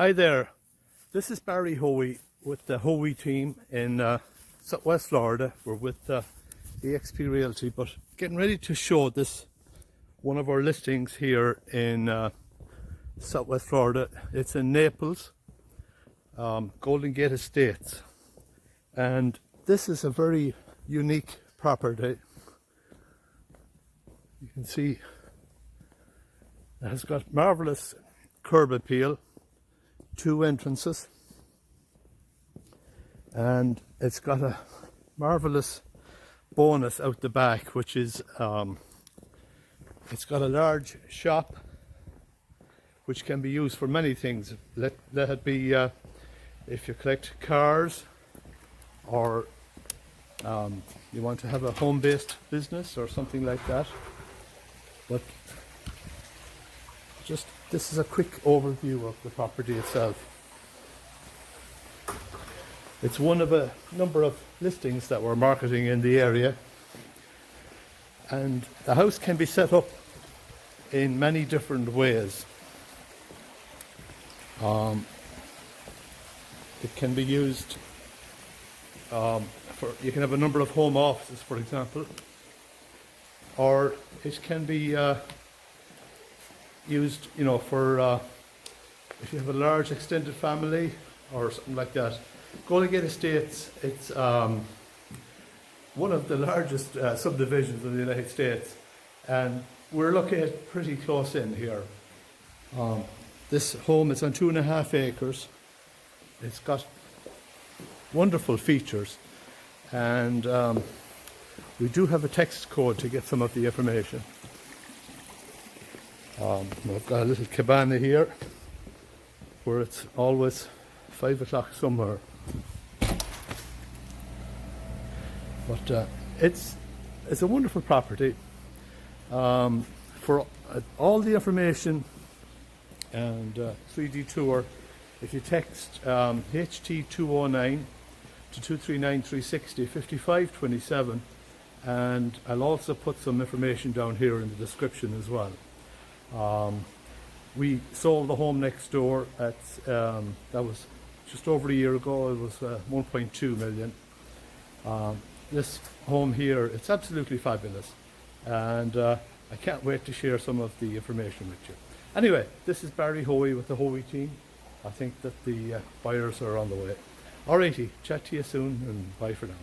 Hi there, this is Barry Hoey with the Hoey team in West Florida. We're with the exp Realty, but getting ready to show this one of our listings here in Southwest Florida. It's in Naples, Golden Gate Estates, and this is a very unique property. You can see it has got marvelous curb appeal, 2 entrances, and it's got a marvelous bonus out the back, which is it's got a large shop which can be used for many things. Let it be if you collect cars, or you want to have a home-based business or something like that. But just this is a quick overview of the property itself. It's one of a number of listings that we're marketing in the area, and the house can be set up in many different ways. It can be used you can have a number of home offices, for example, or it can be used, for if you have a large extended family or something like that. Golden Gate Estates, it's one of the largest subdivisions in the United States, and we're located pretty close in here. This home is on 2.5 acres. It's got wonderful features, and we do have a text code to get some of the information. I've got a little cabana here where it's always 5 o'clock somewhere. But it's a wonderful property. For all the information and 3D tour, if you text HT209 to 239-360 5527, and I'll also put some information down here in the description as well. We sold the home next door at that was just over a year ago. It was 1.2 million. This home here, it's absolutely fabulous, and I can't wait to share some of the information with you. Anyway, this is Barry Hoey with the Hoey team. I think that the buyers are on the way. Alrighty, chat to you soon, and bye for now.